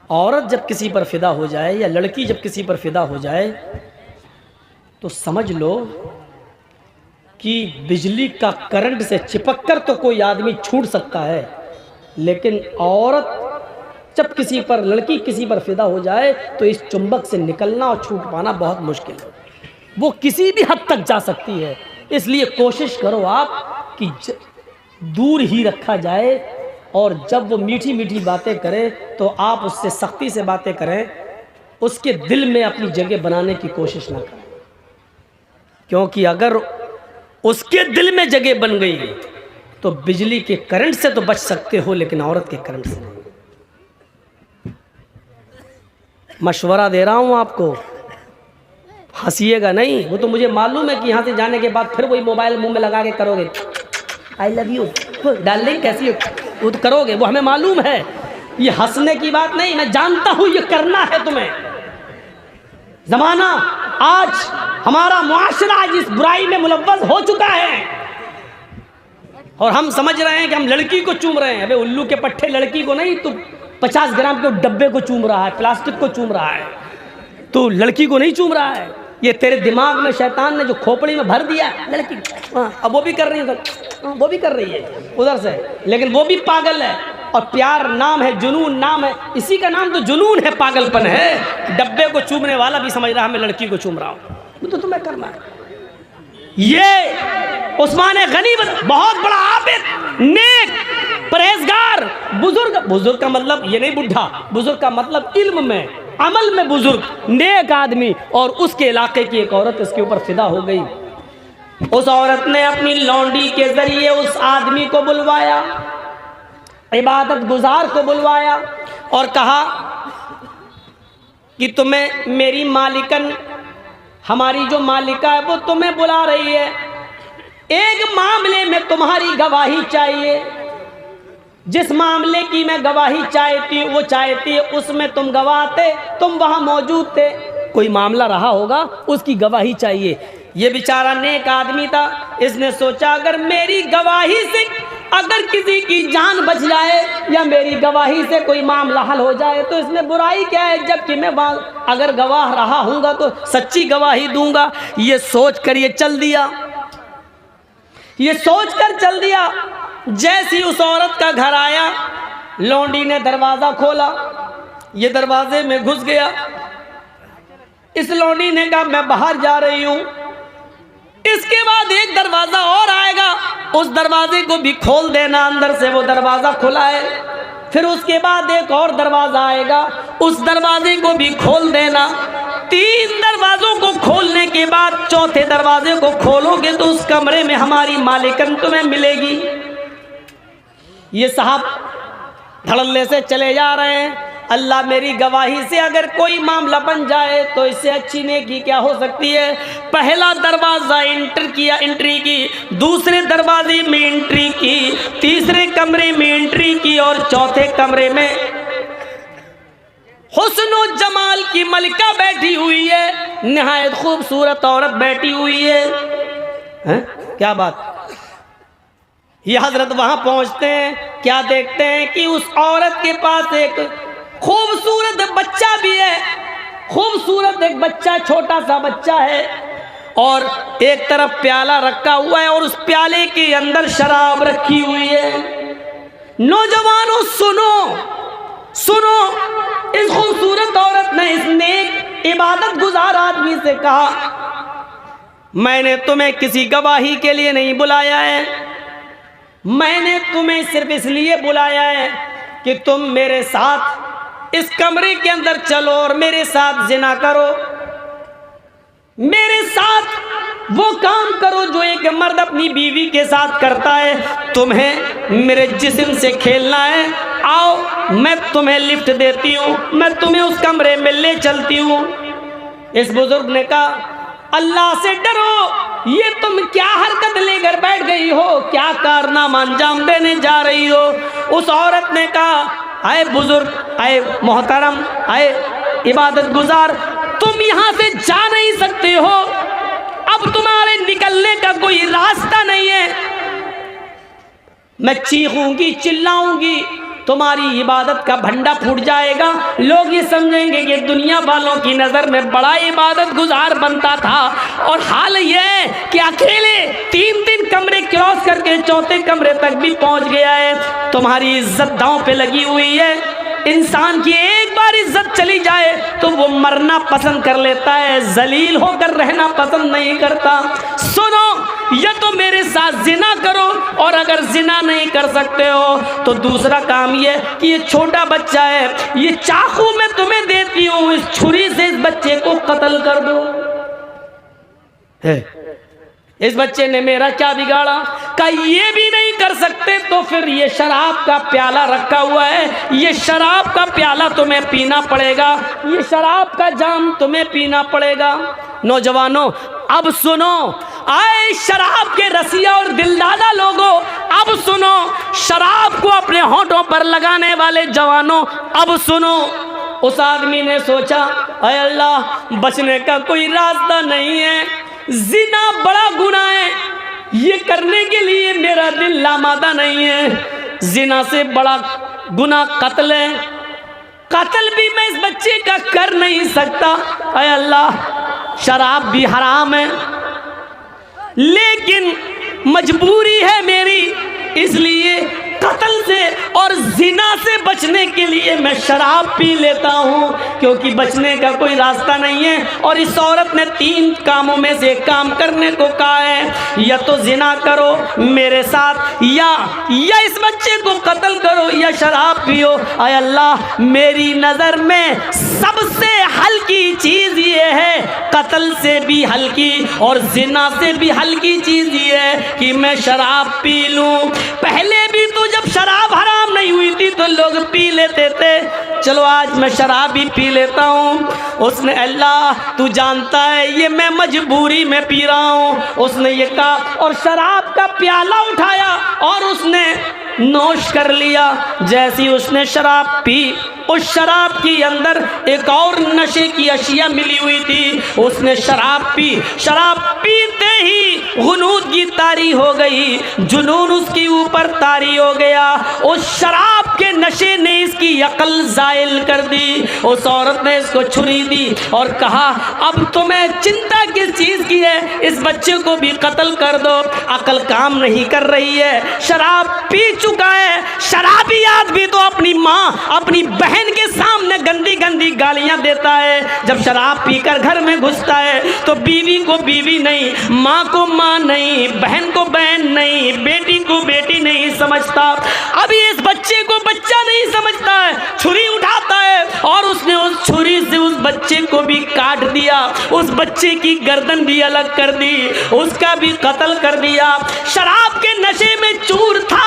औरत जब किसी पर फिदा हो जाए या लड़की जब किसी पर फिदा हो जाए तो समझ लो कि बिजली का करंट से चिपक कर तो कोई आदमी छूट सकता है, लेकिन औरत जब किसी पर, लड़की किसी पर फिदा हो जाए तो इस चुंबक से निकलना और छूट पाना बहुत मुश्किल है। वो किसी भी हद तक जा सकती है। इसलिए कोशिश करो आप कि दूर ही रखा जाए, और जब वो मीठी मीठी बातें करे तो आप उससे सख्ती से बातें करें, उसके दिल में अपनी जगह बनाने की कोशिश ना करें, क्योंकि अगर उसके दिल में जगह बन गई तो बिजली के करंट से तो बच सकते हो, लेकिन औरत के करंट से नहीं। मशवरा दे रहा हूं आपको, हंसिएगा नहीं। वो तो मुझे मालूम है कि यहाँ से जाने के बाद फिर वही मोबाइल मुंह में लगा के करोगे, आई लव यू डार्लिंग कैसी हो, वो तो करोगे, वो हमें मालूम है। ये हंसने की बात नहीं, मैं जानता हूं ये करना है तुम्हें। जमाना आज, हमारा मुआशरा आज इस बुराई में मुलव्वस हो चुका है, और हम समझ रहे हैं कि हम लड़की को चूम रहे हैं। अबे उल्लू के पट्टे, लड़की को नहीं, तू 50 ग्राम के डब्बे को चूम रहा है, प्लास्टिक को चूम रहा है, तू लड़की को नहीं चूम रहा है। ये तेरे दिमाग में शैतान ने जो खोपड़ी में भर दिया लड़की, अब वो भी कर रही है, वो भी कर रही है उधर से, लेकिन वो भी पागल है। और प्यार नाम है, जुनून नाम है, इसी का नाम तो जुनून है, पागलपन है। डब्बे को चूमने वाला भी समझ रहा है मैं लड़की को चूम रहा हूँ, वो तो तुम्हें करना है। ये उस्मान गनी बहुत बड़ा आबिद, नेक, परहेजगार, बुजुर्ग, बुजुर्ग का मतलब ये नहीं बुढ़ा, बुजुर्ग का मतलब इल्म में, अमल में बुजुर्ग, नेक आदमी, और उसके इलाके की एक औरत इसके ऊपर फिदा हो गई। उस औरत ने अपनी लौंडी के जरिए उस आदमी को बुलवाया, इबादत गुजार को बुलवाया, और कहा कि तुम्हें मेरी मालिकन, हमारी जो मालिका है वो तुम्हें बुला रही है, एक मामले में तुम्हारी गवाही चाहिए। जिस मामले की मैं गवाही चाहती हूँ, वो चाहती है उसमें तुम गवाह थे, तुम वहाँ मौजूद थे, कोई मामला रहा होगा, उसकी गवाही चाहिए। ये बेचारा नेक आदमी था, इसने सोचा अगर मेरी गवाही से अगर किसी की जान बच जाए या मेरी गवाही से कोई मामला हल हो जाए तो इसमें बुराई क्या है, जबकि मैं अगर गवाह रहा हूँगा तो सच्ची गवाही दूंगा। ये सोच कर ये चल दिया, ये सोच कर चल दिया। जैसी उस औरत का घर आया, लौंडी ने दरवाज़ा खोला, ये दरवाजे में घुस गया। इस लौंडी ने कहा मैं बाहर जा रही हूँ। इसके बाद एक दरवाज़ा और आएगा, उस दरवाजे को भी खोल देना, अंदर से वो दरवाज़ा खुला है। फिर उसके बाद एक और दरवाज़ा आएगा, उस दरवाजे को भी खोल देना। 3 दरवाज़ों को खोलने के बाद चौथे दरवाजे को खोलोगे तो उस कमरे में हमारी मालिकन तुम्हें मिलेगी। ये साहब धड़ल्ले से चले जा रहे हैं। अल्लाह मेरी गवाही से अगर कोई मामला बन जाए तो इससे अच्छी नेकी क्या हो सकती है। पहला दरवाज़ा एंट्री की, दूसरे दरवाजे में एंट्री की, तीसरे कमरे में एंट्री की, और चौथे कमरे में हुस्न और जमाल की मलिका बैठी हुई है, निहायत खूबसूरत औरत बैठी हुई है। क्या बात। ये हजरत वहां पहुंचते हैं, क्या देखते हैं कि उस औरत के पास एक खूबसूरत बच्चा भी है, खूबसूरत एक बच्चा, छोटा सा बच्चा है, और एक तरफ प्याला रखा हुआ है और उस प्याले के अंदर शराब रखी हुई है। नौजवानों सुनो सुनो, इस खूबसूरत औरत ने इस नेक इबादत गुजार आदमी से कहा मैंने तुम्हें किसी गवाही के लिए नहीं बुलाया है, मैंने तुम्हें सिर्फ इसलिए बुलाया है कि तुम मेरे साथ इस कमरे के अंदर चलो और मेरे साथ जिना करो, मेरे साथ वो काम करो जो एक मर्द अपनी बीवी के साथ करता है। तुम्हें मेरे जिस्म से खेलना है, आओ मैं तुम्हें लिफ्ट देती हूँ, मैं तुम्हें उस कमरे में ले चलती हूँ। इस बुजुर्ग ने कहा अल्लाह से डरो, ये तुम क्या हरकत लेकर बैठ गई हो, क्या कारनामा अंजाम देने जा रही हो। उस औरत ने कहा आए बुजुर्ग, आए मोहतरम, आए इबादत गुजार, तुम यहाँ से जा नहीं सकते हो, अब तुम्हारे निकलने का कोई रास्ता नहीं है। मैं चीखूंगी, चिल्लाऊंगी, तुम्हारी इबादत का भंडा फूट जाएगा। लोग ये समझेंगे कि दुनिया वालों की नज़र में बड़ा इबादत गुजार बनता था, और हाल ये है कि अकेले 3 कमरे क्रॉस करके 4थे कमरे तक भी पहुंच गया है। तुम्हारी इज्जत दांव पे लगी हुई है। इंसान की एक बार इज्जत चली जाए तो वो मरना पसंद कर लेता है, जलील होकर रहना पसंद नहीं करता। सुनो, या तो मेरे साथ जिना करो, और अगर जिना नहीं कर सकते हो तो दूसरा काम ये कि ये छोटा बच्चा है, ये चाकू मैं तुम्हें देती हूँ, इस छुरी से इस बच्चे को कत्ल कर दो। इस बच्चे ने मेरा क्या बिगाड़ा? का ये भी नहीं कर सकते तो फिर ये शराब का प्याला रखा हुआ है, ये शराब का प्याला तुम्हें पीना पड़ेगा, ये शराब का जाम तुम्हें पीना पड़ेगा। नौजवानों अब सुनो, आए शराब के रसिया और दिलदादा लोगों, अब सुनो, शराब को अपने होठों पर लगाने वाले जवानों, अब सुनो। उस आदमी ने सोचा, अय अल्लाह, बचने का कोई रास्ता नहीं है, जिना बड़ा गुनाह है, ये करने के लिए मेरा दिल लामादा नहीं है। जिना से बड़ा गुनाह कत्ल है, कत्ल भी मैं इस बच्चे का कर नहीं सकता। अय अल्लाह, शराब भी हराम है, लेकिन मजबूरी है मेरी, इसलिए कत्ल से और जिना से बचने के लिए मैं शराब पी लेता हूँ, क्योंकि बचने का कोई रास्ता नहीं है। और इस औरत ने 3 कामों में से एक काम करने को कहा है, या तो जिना करो मेरे साथ, या इस बच्चे को कत्ल करो, या शराब पियो। आय अल्लाह, मेरी नज़र में सबसे हल्की चीज़ ये है, कत्ल से भी हल्की और जिना से भी हल्की चीज़ ये है कि मैं शराब पी लूँ। पहले भी तो जब शराब हराम नहीं हुई थी तो लोग पी लेते थे, चलो आज मैं शराब भी पी लेता हूँ। उसने, अल्लाह तू जानता है ये मैं मजबूरी में पी रहा हूँ, उसने ये कहा, और शराब का प्याला उठाया और उसने नोश कर लिया। जैसी उसने शराब पी, उस शराब के अंदर एक और नशे की अशिया मिली हुई थी। उसने शराब पी, शराब पीते ही गुनूद की तारी हो गई, जुनून उसके ऊपर तारी हो गया। उस शराब के नशे ने इसकी अकल जायल कर दी। उस औरत ने इसको छुरी दी और कहा, अब तुम्हें चिंता किस चीज़ की है, इस बच्चे को भी कत्ल कर दो। अकल काम नहीं कर रही है, शराब पी चुका है। शराबी आदमी तो अपनी माँ, अपनी बहन के सामने गंदी गंदी गालियां देता है। जब शराब पीकर घर में घुसता है तो बीवी को बीवी नहीं, माँ को माँ नहीं, बहन को बहन नहीं, बेटी को बेटी नहीं समझता। अभी इस बच्चे को बच्चा नहीं समझता है, छुरी उठाता है और उसने उस छुरी से उस बच्चे को भी काट दिया, उस बच्चे की गर्दन भी अलग कर दी, उसका भी कत्ल कर दिया। शराब के नशे में चूर था।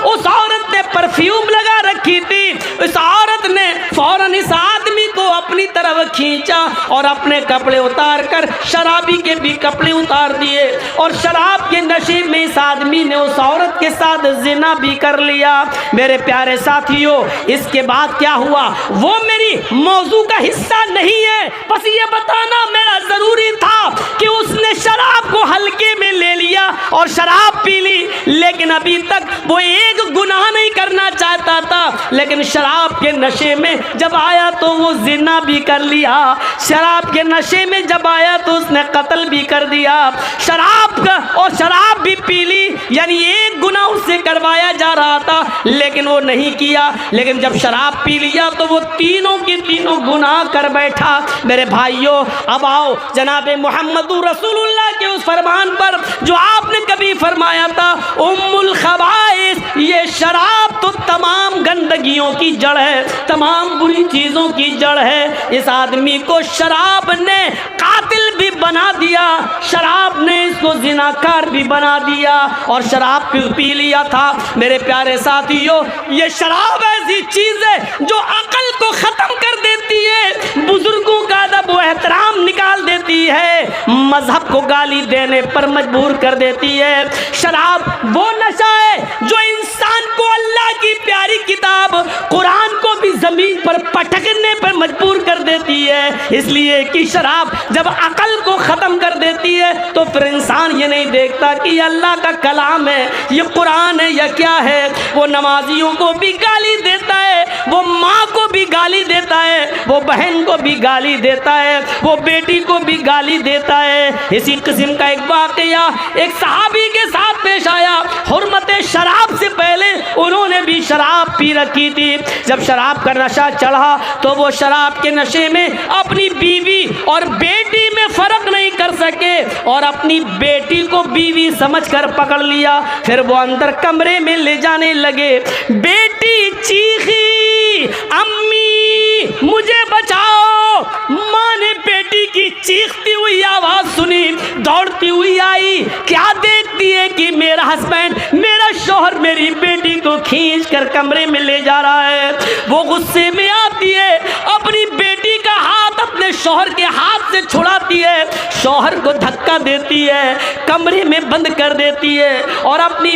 उस औरत ने परफ्यूम लगा रखी थी, उस औरत ने फौरन इस आदमी को अपनी तरफ खींचा और अपने कपड़े उतार कर शराबी के भी कपड़े उतार दिए, और शराब के नशे में इस आदमी ने उस औरत के साथ जिना भी कर लिया। मेरे प्यारे साथियों, इसके बाद क्या हुआ वो मेरी मौजू का हिस्सा नहीं है, बस ये बताना मेरा जरूरी था कि उसने शराब को हल्के में ले लिया और शराब पी ली, लेकिन अभी तक वो एक गुनाह नहीं करना चाहता था, लेकिन शराब के नशे में जब आया तो वो जिना भी कर लिया। शराब के नशे में जब आया तो उसने कत्ल भी कर दिया। शराब का और शराब भी पी ली, यानी एक गुनाह उससे करवाया जा रहा था लेकिन वो नहीं किया। लेकिन जब शराब पी लिया तो वो तीनों के तीनों गुनाह कर बैठा। मेरे भाइयों, अब आओ जनाबे मोहम्मदुर रसूलुल्लाह के उस फरमान पर जो आपने कभी फरमाया था, उम्मुल खबाइस, ये शराब तो तमाम गंदगियों की जड़ है, तमाम बुरी चीज़ों की जड़ है। इस आदमी को शराब ने कातिल भी बना दिया, शराब ने इसको जिनाकार भी बना दिया और शराब पी लिया था। मेरे प्यारे साथियों, ये शराब ऐसी चीज़ है जो अकल को ख़त्म कर देती है, बुजुर्गों का अदब व एहतराम निकाल देती है, मजहब को गाली देने पर मजबूर कर देती है। शराब वो नशा है जो इंसान को अल्लाह की प्यारी किताब कुरान को भी ज़मीन पर पटकने पर मजबूर कर देती है, इसलिए कि शराब जब अकल को ख़त्म कर देती है तो फिर इंसान ये नहीं देखता कि अल्लाह का कलाम है, ये कुरान है या क्या है। वो नमाजियों को भी गाली देता है, वो माँ को भी गाली देता है, वो बहन को भी गाली देता है, वो बेटी को भी गाली देता है। इसी किस्म का एक वाक़या एक सहाबी के साथ पेश आया। हुर्मत शराब से पहले उन्होंने भी शराब पी रखी थी। जब शराब का नशा चढ़ा तो वो शराब के नशे में अपनी बीवी और बेटी में फ़र्क नहीं कर सके और अपनी बेटी को बीवी समझकर पकड़ लिया। फिर वो अंदर कमरे में ले जाने लगे। बेटी चीखी, अम्मी मुझे बचाओ। माँ ने बेटी की चीखती हुई आवाज़ सुनी, दौड़ती हुई आई। क्या देखती है कि मेरा हस्बैंड, मेरा शौहर मेरी बेटी को खींच कर कमरे में ले जा रहा है। वो गुस्से में आती है, अपनी बेटी का हाथ अपने शौहर के हाथ से छुड़ाती है, शौहर को धक्का देती है, कमरे में बंद कर देती है और अपनी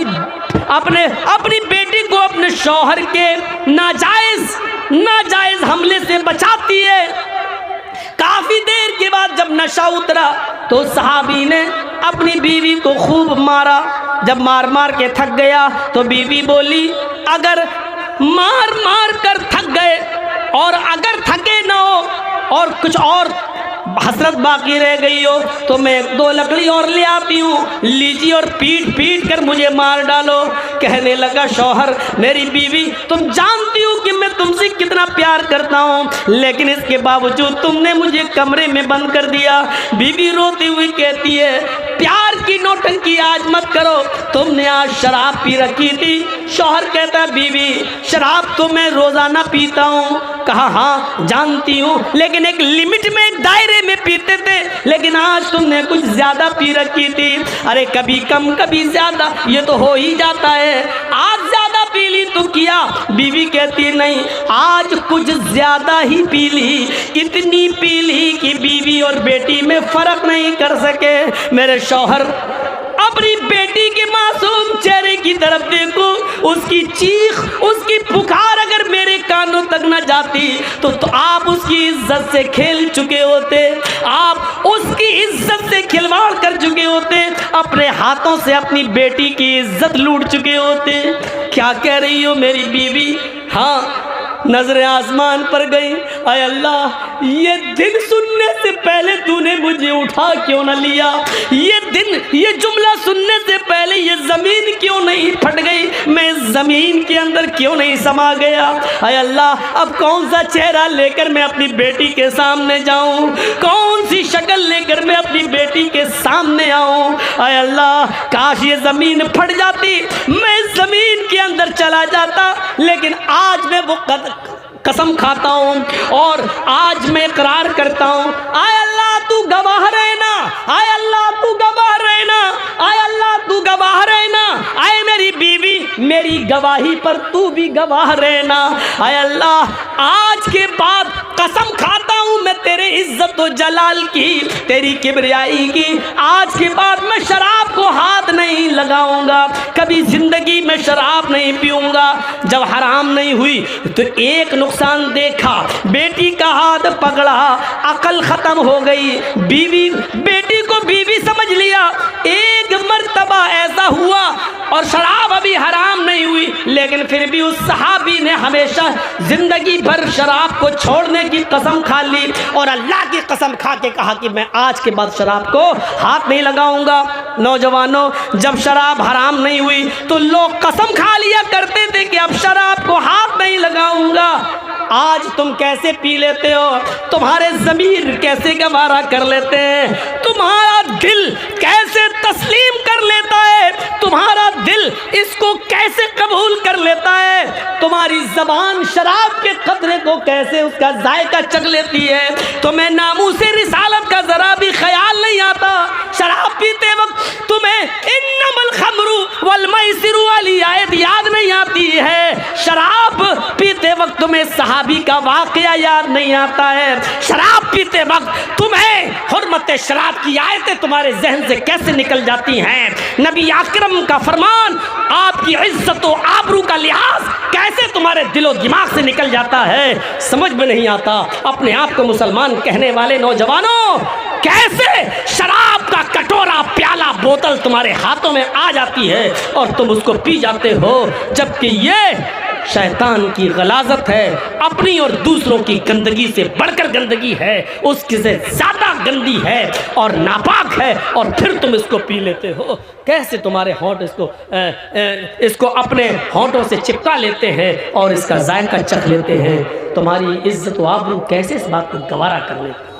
बेटी को अपने शौहर के नाजायज हमले से बचाती है। काफी देर के बाद जब नशा उतरा तो सहाबी ने अपनी बीवी को खूब मारा। जब मार मार के थक गया तो बीवी बोली, अगर मार मार कर थक गए और अगर थके ना हो और कुछ और हसरत बाकी रह गई हो तो मैं 2 लकड़ी और ले आती हूँ, लीजिए और पीट पीट कर मुझे मार डालो। कहने लगा शौहर, मेरी बीवी तुम जानती हो कि मैं तुमसे कितना प्यार करता हूँ, लेकिन इसके बावजूद तुमने मुझे कमरे में बंद कर दिया। बीवी रोती हुई कहती है, प्यार की नौटंकी आज मत करो, तुमने आज शराब पी रखी थी। शौहर कहता है, बीवी शराब तो मैं रोज़ाना पीता हूँ। कहा हाँ जानती हूँ, लेकिन एक लिमिट में, एक दायरे में पीते थे, लेकिन आज तुमने कुछ ज़्यादा पी रखी थी। अरे कभी कम कभी ज़्यादा, ये तो हो ही जाता है। आज ज़्यादा पी ली तो किया। बीवी कहती नहीं, आज कुछ ज़्यादा ही पी ली, इतनी पी ली कि बीवी और बेटी में फ़र्क नहीं कर सके। मेरे शौहर अपनी बेटी के मासूम चेहरे की तरफ देखो, उसकी चीख, उसकी पुकार अगर मेरे कानों तक न जाती तो आप उसकी इज्जत से खेल चुके होते, आप उसकी इज्जत से खिलवाड़ कर चुके होते, अपने हाथों से अपनी बेटी की इज्जत लूट चुके होते। क्या कह रही हो मेरी बीवी? हाँ, नजरें आसमान पर गई। आय अल्लाह, ये दिन सुनने से पहले तूने मुझे उठा क्यों न लिया? ये जुमला सुनने से पहले ये ज़मीन क्यों नहीं फट गई? मैं इस ज़मीन के अंदर क्यों नहीं समा गया? आय अल्लाह, अब कौन सा चेहरा लेकर मैं अपनी बेटी के सामने जाऊं? कौन सी शक्ल लेकर मैं अपनी बेटी के सामने आऊं? आय अल्लाह, काश ये ज़मीन फट जाती, मैं इस ज़मीन के अंदर चला जाता, लेकिन आज मैं वो कसम खाता हूँ और आज मैं इकरार करता हूँ। आय अल्लाह तू गवाह रहना, आय अल्लाह तू गवाह रहना, आय अल्लाह तू गवाह रहना। आय मेरी बीवी, मेरी गवाही पर तू भी गवाह रहना। आय अल्लाह, आज के बाद कसम खाता हूँ मैं तेरे इज्जत व जलाल की, तेरी किबरियाई की, आज के बाद मैं शराब को हाथ नहीं लगाऊंगा, कभी जिंदगी में शराब नहीं पीऊंगा। जब हराम नहीं हुई तो एक नुकसान देखा, बेटी का हाथ पकड़ा, अकल खत्म हो गई, बेटी को बीवी समझ लिया। एक मर्तबा ऐसा हुआ और शराब अभी हराम नहीं हुई, लेकिन फिर भी उस सहाबी ने हमेशा जिंदगी भर शराब को छोड़ने की कसम खा ली और अल्लाह की कसम खा के कहा कि मैं आज के बाद शराब को हाथ नहीं लगाऊंगा। नौजवानों, जब शराब हराम नहीं हुई तो लोग कसम खा लिया करते थे कि अब शराब को हाथ नहीं लगाऊंगा। आज तुम कैसे पी लेते हो? तुम्हारे ज़मीर कैसे गवारा कर लेते हैं? तुम्हारा दिल कैसे तस्लीम कर लेता है? तुम्हारा दिल इसको कैसे कबूल कर लेता है? तुम्हारी ज़बान शराब के कतरे को कैसे उसका जायका चख लेती है? तुम्हें नामूसे रिसालत का ज़रा भी ख्याल नहीं आता। शराब पीते वक्त तुम्हें इन्नमल खमरू वल मैसिरु वाली आयत याद नहीं आती है। शराब पीते वक्त तुम्हें सहाबी का वाक़या याद नहीं आता है। शराब पीते वक्त तुम्हें हुर्मत शराब की आयतें तुम्हारे जहन से कैसे निकल जाती हैं। नबी अकरम का फरमान, आपकी इज्जत व आबरू का लिहाज कैसे तुम्हारे दिलो दिमाग से निकल जाता है, समझ में नहीं आता। अपने आप को मुसलमान कहने वाले नौजवानों, कैसे शराब का कटोरा, प्याला, बोतल तुम्हारे हाथों में आ जाती है और तुम उसको पी जाते हो, जबकि ये शैतान की गलाजत है, अपनी और दूसरों की गंदगी से बढ़कर गंदगी है, उसकी से ज़्यादा गंदी है और नापाक है, और फिर तुम इसको पी लेते हो। कैसे तुम्हारे होंठ इसको अपने होंठों से चिपका लेते हैं और इसका जायका चख लेते हैं। तुम्हारी इज्जत व आबरू कैसे इस बात को गवारा कर लेते हैं।